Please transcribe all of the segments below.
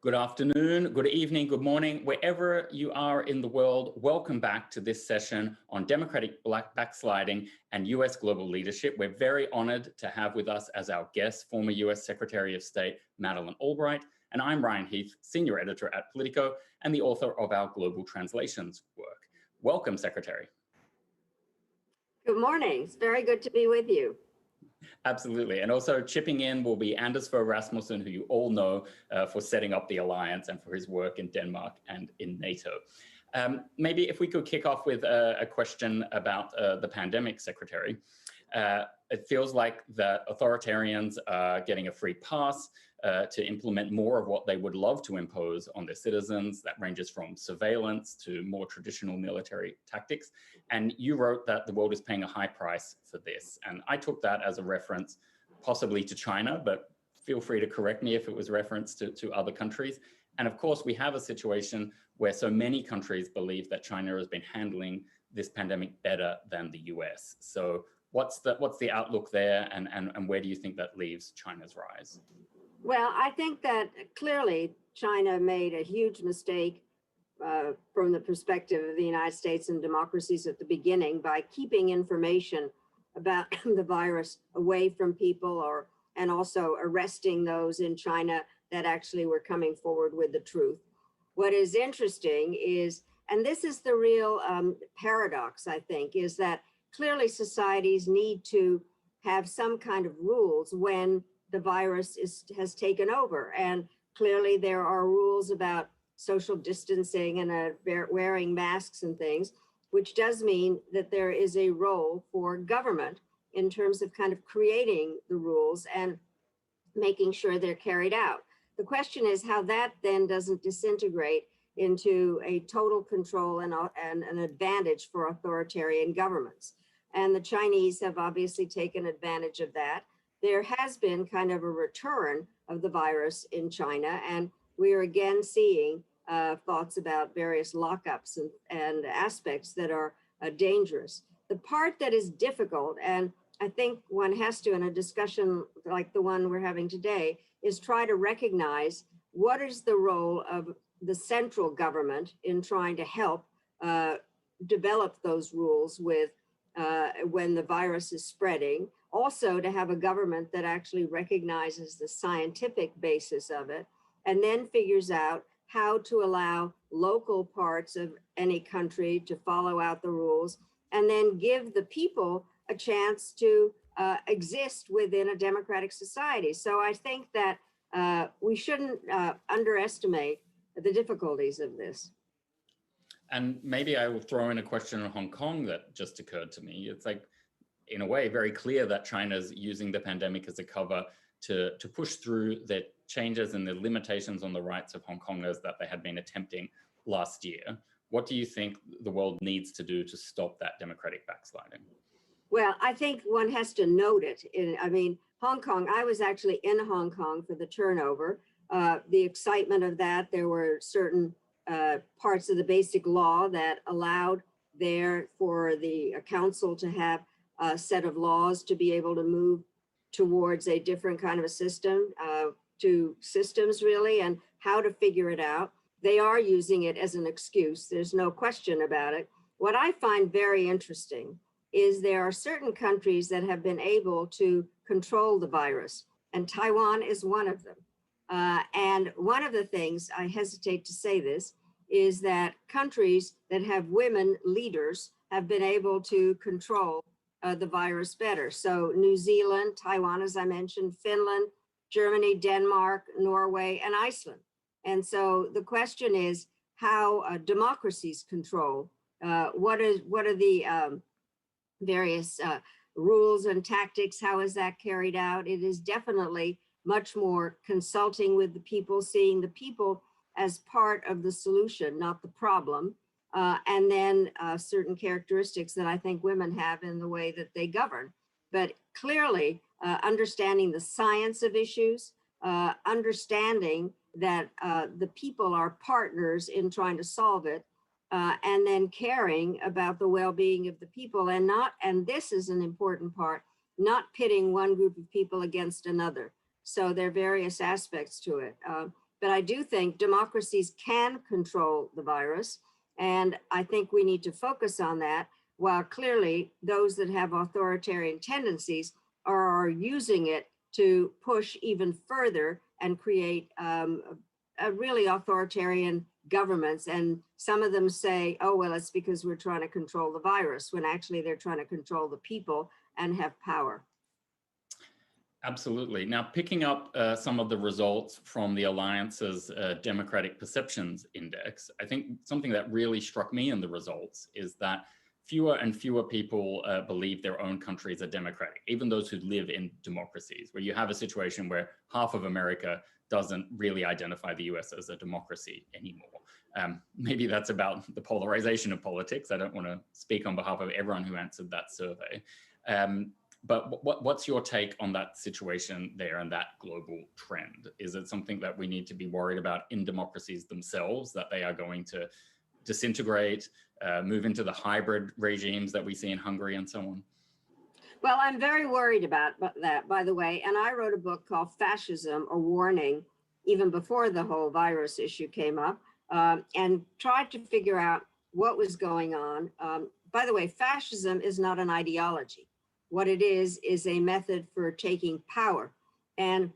Good afternoon, good evening, good morning, wherever you are in the world. Welcome back to this session on democratic backsliding and US global leadership. We're very honored to have with us as our guest, former US Secretary of State, Madeleine Albright, and I'm Ryan Heath, Senior Editor at Politico and the author of our Global Translations work. Welcome, Secretary. Good morning. It's very good to be with you. Absolutely. And also chipping in will be Fogh Rasmussen, who you all know for setting up the alliance and for his work in Denmark and in NATO. Maybe if we could kick off with a question about the pandemic, Secretary. It feels like that authoritarians are getting a free pass to implement more of what they would love to impose on their citizens. That ranges from surveillance to more traditional military tactics. And you wrote that the world is paying a high price for this. And I took that as a reference possibly to China, but feel free to correct me if it was reference to other countries. And of course, we have a situation where so many countries believe that China has been handling this pandemic better than the US. So what's the outlook there, and where do you think that leaves China's rise? Well, I think that clearly China made a huge mistake from the perspective of the United States and democracies at the beginning by keeping information about the virus away from people and also arresting those in China that actually were coming forward with the truth. What is interesting is, and this is the real paradox, I think, is that clearly societies need to have some kind of rules when the virus has taken over. And clearly there are rules about social distancing and wearing masks and things, which does mean that there is a role for government in terms of kind of creating the rules and making sure they're carried out. The question is how that then doesn't disintegrate into a total control and an advantage for authoritarian governments. And the Chinese have obviously taken advantage of that. There has been kind of a return of the virus in China, and we are again seeing thoughts about various lockups and aspects that are dangerous. The part that is difficult, and I think one has to, in a discussion like the one we're having today, is try to recognize what is the role of the central government in trying to help develop those rules with when the virus is spreading. Also to have a government that actually recognizes the scientific basis of it and then figures out how to allow local parts of any country to follow out the rules and then give the people a chance to exist within a democratic society. So I think that we shouldn't underestimate the difficulties of this. And maybe I will throw in a question on Hong Kong that just occurred to me. It's like, in a way, very clear that China's using the pandemic as a cover to push through the changes and the limitations on the rights of Hong Kongers that they had been attempting last year. What do you think the world needs to do to stop that democratic backsliding? Well, I think one has to note it. Hong Kong, I was actually in Hong Kong for the turnover. The excitement of that, there were certain parts of the basic law that allowed there for the council to have a set of laws to be able to move towards a different kind of a system, to systems really, and how to figure it out. They are using it as an excuse. There's no question about it. What I find very interesting is there are certain countries that have been able to control the virus, and Taiwan is one of them. And one of the things, I hesitate to say this, is that countries that have women leaders have been able to control the virus better. So New Zealand, Taiwan, as I mentioned, Finland, Germany, Denmark, Norway, and Iceland. And so the question is how democracies control, what are the various rules and tactics, how is that carried out? It is definitely much more consulting with the people, seeing the people as part of the solution, not the problem. And then certain characteristics that I think women have in the way that they govern. But clearly understanding the science of issues, understanding that the people are partners in trying to solve it, and then caring about the well-being of the people and this is an important part, not pitting one group of people against another. So there are various aspects to it. But I do think democracies can control the virus. And I think we need to focus on that, while clearly those that have authoritarian tendencies are using it to push even further and create a really authoritarian governments. And some of them say, oh, well, it's because we're trying to control the virus, when actually they're trying to control the people and have power. Absolutely. Now, picking up some of the results from the Alliance's Democratic Perceptions Index, I think something that really struck me in the results is that fewer and fewer people believe their own countries are democratic, even those who live in democracies, where you have a situation where half of America doesn't really identify the US as a democracy anymore. Maybe that's about the polarization of politics. I don't want to speak on behalf of everyone who answered that survey. But what's your take on that situation there and that global trend? Is it something that we need to be worried about in democracies themselves, that they are going to disintegrate, move into the hybrid regimes that we see in Hungary and so on? Well, I'm very worried about that, by the way. And I wrote a book called Fascism, A Warning, even before the whole virus issue came up, and tried to figure out what was going on. By the way, fascism is not an ideology. What it is a method for taking power. And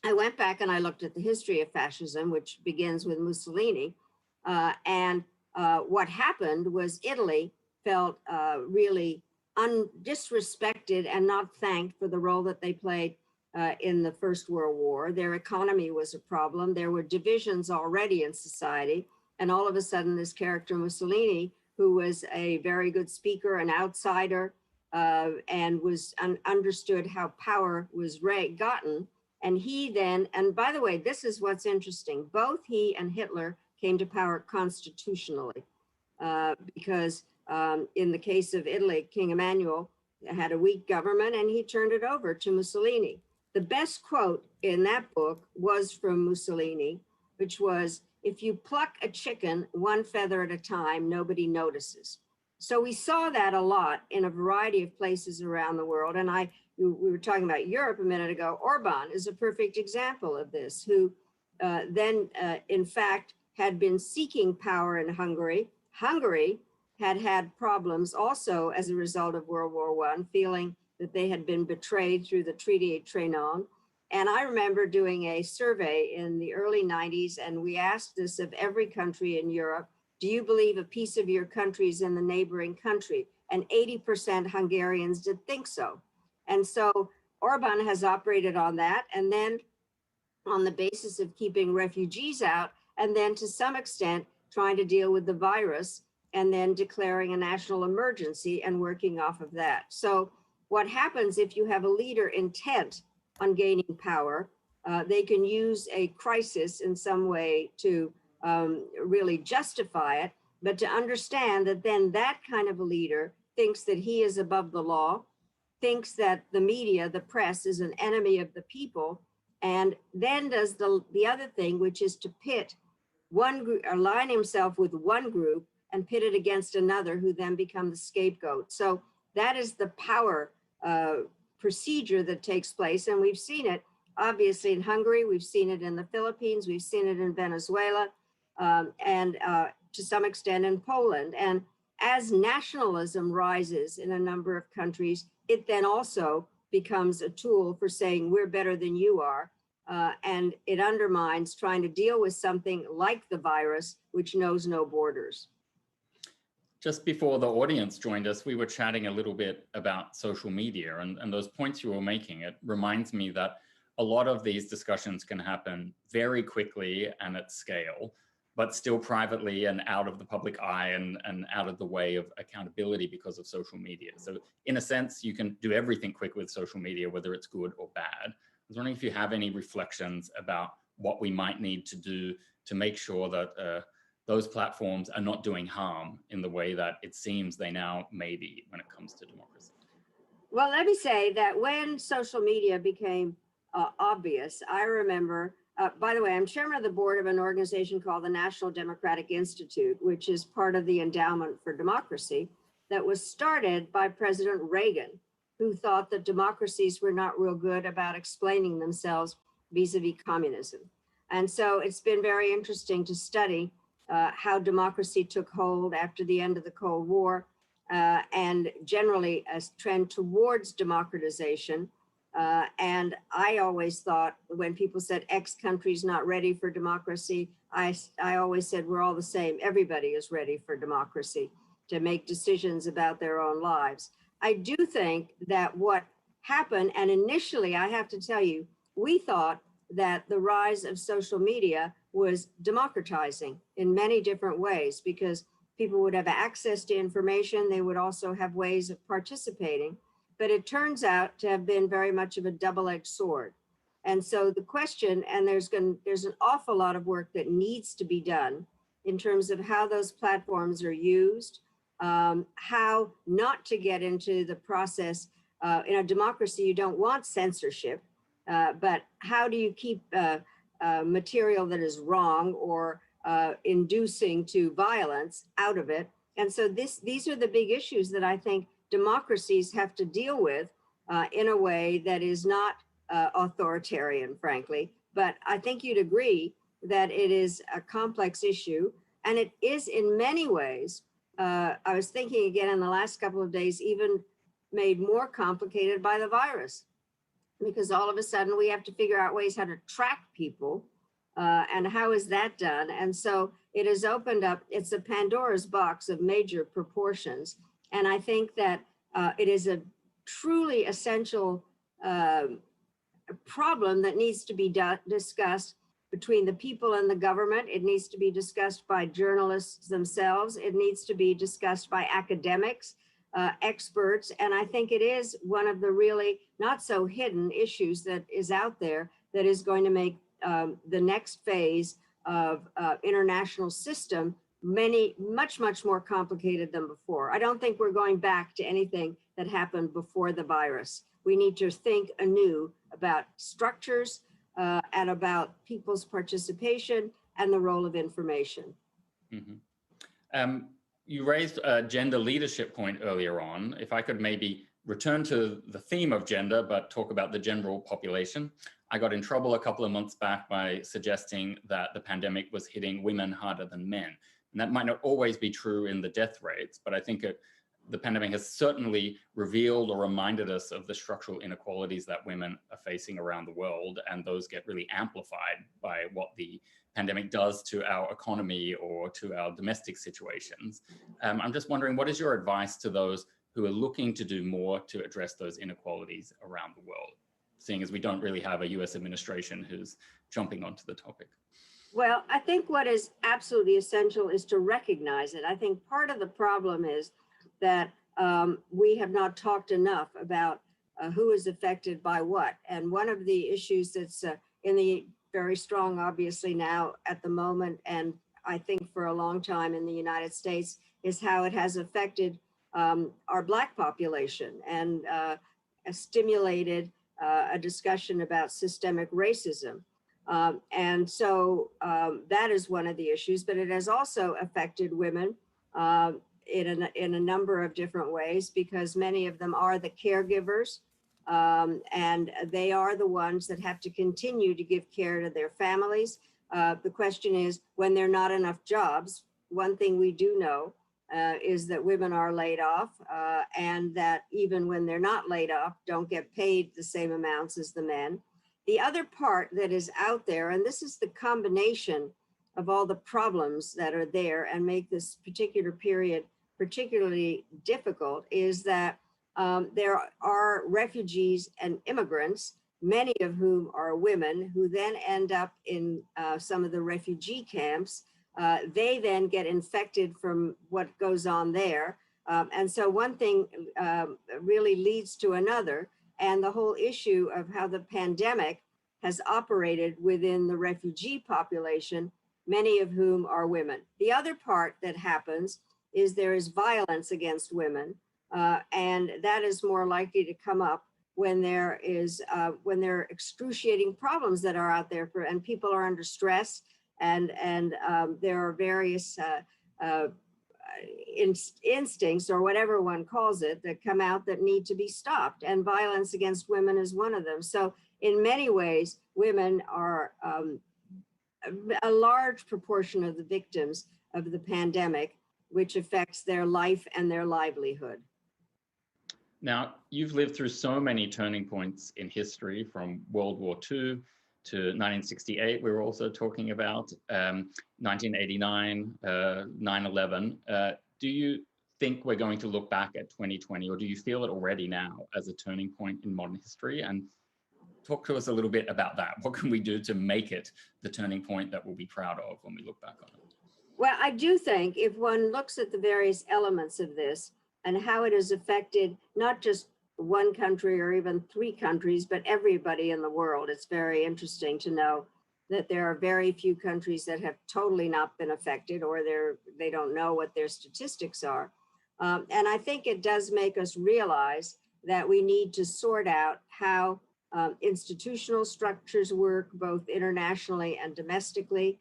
I went back and I looked at the history of fascism, which begins with Mussolini. What happened was Italy felt really disrespected and not thanked for the role that they played in the First World War. Their economy was a problem. There were divisions already in society. And all of a sudden, this character Mussolini, who was a very good speaker, an outsider, and was understood how power was gotten. And he then, and by the way, this is what's interesting, both he and Hitler came to power constitutionally, because in the case of Italy, King Emmanuel had a weak government and he turned it over to Mussolini. The best quote in that book was from Mussolini, which was, "If you pluck a chicken one feather at a time, nobody notices." So we saw that a lot in a variety of places around the world. And we were talking about Europe a minute ago. Orban is a perfect example of this, who then, in fact, had been seeking power in Hungary. Hungary had problems also as a result of World War I, feeling that they had been betrayed through the Treaty of Trianon. And I remember doing a survey in the early 90s, and we asked this of every country in Europe: do you believe a piece of your country is in the neighboring country? And 80% Hungarians did think so. And so Orban has operated on that, and then on the basis of keeping refugees out, and then to some extent trying to deal with the virus, and then declaring a national emergency and working off of that. So what happens if you have a leader intent on gaining power, they can use a crisis in some way to really justify it, but to understand that then that kind of a leader thinks that he is above the law, thinks that the media, the press, is an enemy of the people, and then does the other thing, which is to pit one group, align himself with one group and pit it against another, who then become the scapegoat. So that is the power procedure that takes place. And we've seen it obviously in Hungary, we've seen it in the Philippines, we've seen it in Venezuela, and to some extent in Poland. And as nationalism rises in a number of countries, it then also becomes a tool for saying we're better than you are. And it undermines trying to deal with something like the virus, which knows no borders. Just before the audience joined us, we were chatting a little bit about social media and those points you were making. It reminds me that a lot of these discussions can happen very quickly and at scale, but still privately and out of the public eye and out of the way of accountability because of social media. So in a sense, you can do everything quick with social media, whether it's good or bad. I was wondering if you have any reflections about what we might need to do to make sure that those platforms are not doing harm in the way that it seems they now may be when it comes to democracy. Well, let me say that when social media became obvious, I remember, by the way, I'm chairman of the board of an organization called the National Democratic Institute, which is part of the Endowment for Democracy, that was started by President Reagan, who thought that democracies were not real good about explaining themselves vis-a-vis communism. And so it's been very interesting to study how democracy took hold after the end of the Cold War, and generally a trend towards democratization. And I always thought when people said X country's not ready for democracy, I always said we're all the same. Everybody is ready for democracy to make decisions about their own lives. I do think that what happened, and initially I have to tell you, we thought that the rise of social media was democratizing in many different ways because people would have access to information. They would also have ways of participating, but it turns out to have been very much of a double-edged sword. And so the question, and there's an awful lot of work that needs to be done in terms of how those platforms are used, how not to get into the process. In a democracy, you don't want censorship, but how do you keep material that is wrong or inducing to violence out of it? And so these are the big issues that I think democracies have to deal with in a way that is not authoritarian, frankly. But I think you'd agree that it is a complex issue, and it is in many ways, I was thinking again in the last couple of days, even made more complicated by the virus, because all of a sudden we have to figure out ways how to track people, and how is that done? And so it has opened up, it's a Pandora's box of major proportions. And I think that it is a truly essential problem that needs to be discussed between the people and the government. It needs to be discussed by journalists themselves. It needs to be discussed by academics, experts. And I think it is one of the really not so hidden issues that is out there that is going to make the next phase of international system much more complicated than before. I don't think we're going back to anything that happened before the virus. We need to think anew about structures and about people's participation and the role of information. Mm-hmm. You raised a gender leadership point earlier on. If I could maybe return to the theme of gender, but talk about the general population. I got in trouble a couple of months back by suggesting that the pandemic was hitting women harder than men. And that might not always be true in the death rates, but I think the pandemic has certainly revealed or reminded us of the structural inequalities that women are facing around the world. And those get really amplified by what the pandemic does to our economy or to our domestic situations. I'm just wondering, what is your advice to those who are looking to do more to address those inequalities around the world, seeing as we don't really have a US administration who's jumping onto the topic? Well, I think what is absolutely essential is to recognize it. I think part of the problem is that we have not talked enough about who is affected by what. And one of the issues that's in the very strong, obviously now at the moment, and I think for a long time in the United States, is how it has affected our Black population and stimulated a discussion about systemic racism. And so that is one of the issues, but it has also affected women in a number of different ways, because many of them are the caregivers, and they are the ones that have to continue to give care to their families. The question is, when there are not enough jobs, one thing we do know is that women are laid off, and that even when they're not laid off, don't get paid the same amounts as the men. The other part that is out there, and this is the combination of all the problems that are there and make this particular period particularly difficult, is that there are refugees and immigrants, many of whom are women, who then end up in some of the refugee camps. They then get infected from what goes on there. And so one thing really leads to another. And the whole issue of how the pandemic has operated within the refugee population, many of whom are women. The other part that happens is there is violence against women, and that is more likely to come up when there are excruciating problems that are out there and people are under stress, and there are various instincts, or whatever one calls it, that come out that need to be stopped, and violence against women is one of them. So in many ways, women are a large proportion of the victims of the pandemic, which affects their life and their livelihood. Now, you've lived through so many turning points in history, from World War II to 1968, we were also talking about, 1989, 9/11. Do you think we're going to look back at 2020, or do you feel it already now as a turning point in modern history? And talk to us a little bit about that. What can we do to make it the turning point that we'll be proud of when we look back on it? Well, I do think if one looks at the various elements of this and how it has affected not just one country or even three countries, but everybody in the world, it's very interesting to know that there are very few countries that have totally not been affected, or they don't know what their statistics are. And I think it does make us realize that we need to sort out how institutional structures work, both internationally and domestically,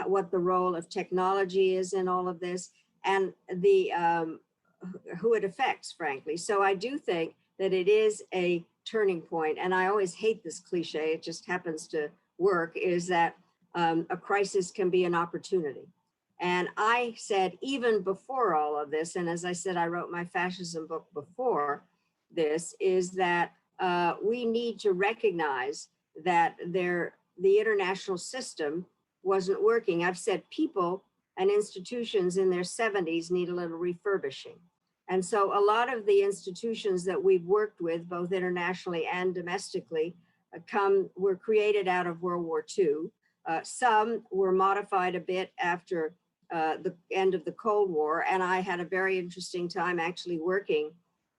what the role of technology is in all of this, and who it affects, frankly. So I do think that it is a turning point, and I always hate this cliche, it just happens to work, is that a crisis can be an opportunity. And I said, even before all of this, and as I said, I wrote my fascism book before this, is that we need to recognize that the international system wasn't working. I've said people and institutions in their 70s need a little refurbishing. And so a lot of the institutions that we've worked with, both internationally and domestically, were created out of World War II. Some were modified a bit after the end of the Cold War. And I had a very interesting time actually working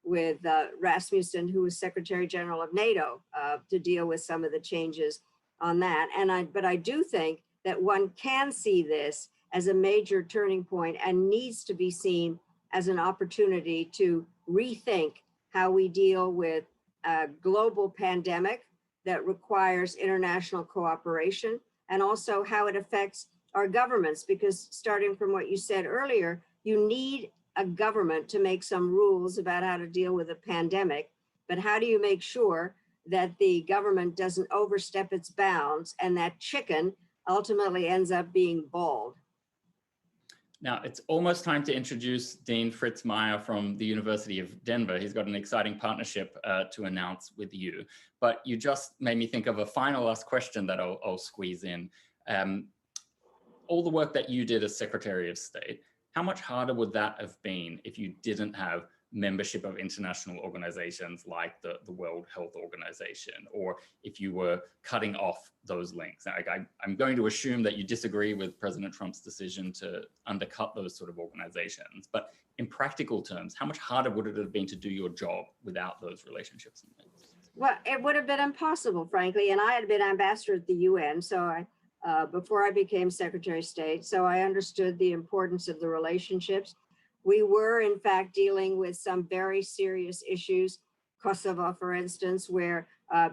with Rasmussen, who was Secretary General of NATO, to deal with some of the changes on that. But I do think that one can see this as a major turning point and needs to be seen as an opportunity to rethink how we deal with a global pandemic that requires international cooperation, and also how it affects our governments, because starting from what you said earlier, you need a government to make some rules about how to deal with a pandemic, but how do you make sure that the government doesn't overstep its bounds and that chicken ultimately ends up being bald? Now, it's almost time to introduce Dean Fritz Meyer from the University of Denver. He's got an exciting partnership to announce with you. But you just made me think of a final last question that I'll squeeze in. All the work that you did as Secretary of State, how much harder would that have been if you didn't have membership of international organizations like the World Health Organization, or if you were cutting off those links? I'm going to assume that you disagree with President Trump's decision to undercut those sort of organizations, but in practical terms, how much harder would it have been to do your job without those relationships and links? Well, it would have been impossible, frankly, and I had been ambassador at the UN, so before I became Secretary of State, so I understood the importance of the relationships. We were, in fact, dealing with some very serious issues, Kosovo, for instance, where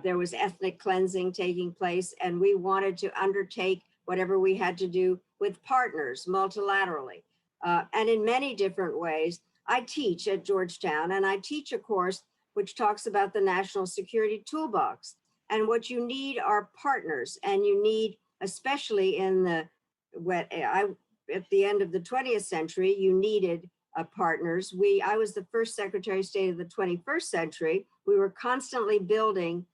there was ethnic cleansing taking place, and we wanted to undertake whatever we had to do with partners multilaterally. And in many different ways, I teach at Georgetown, and I teach a course which talks about the National Security Toolbox. And what you need are partners, and you need, especially at the end of the 20th century, you needed partners. I was the first Secretary of State of the 21st century. We were constantly building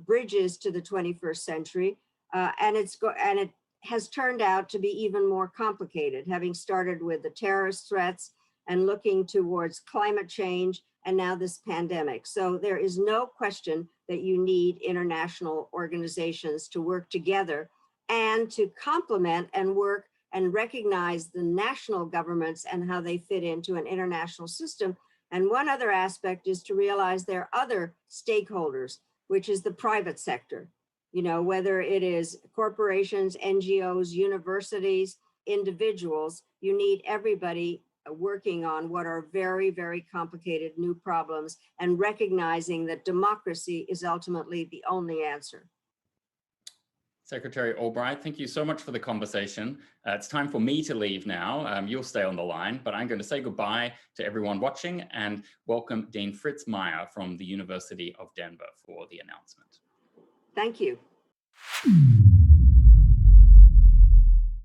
bridges to the 21st century, and it has turned out to be even more complicated, having started with the terrorist threats and looking towards climate change and now this pandemic. So there is no question that you need international organizations to work together and to complement and work and recognize the national governments and how they fit into an international system. And one other aspect is to realize there are other stakeholders, which is the private sector. You know, whether it is corporations, NGOs, universities, individuals, you need everybody working on what are very, very complicated new problems and recognizing that democracy is ultimately the only answer. Secretary Albright, thank you so much for the conversation. It's time for me to leave now. You'll stay on the line, but I'm going to say goodbye to everyone watching and welcome Dean Fritz Meyer from the University of Denver for the announcement. Thank you.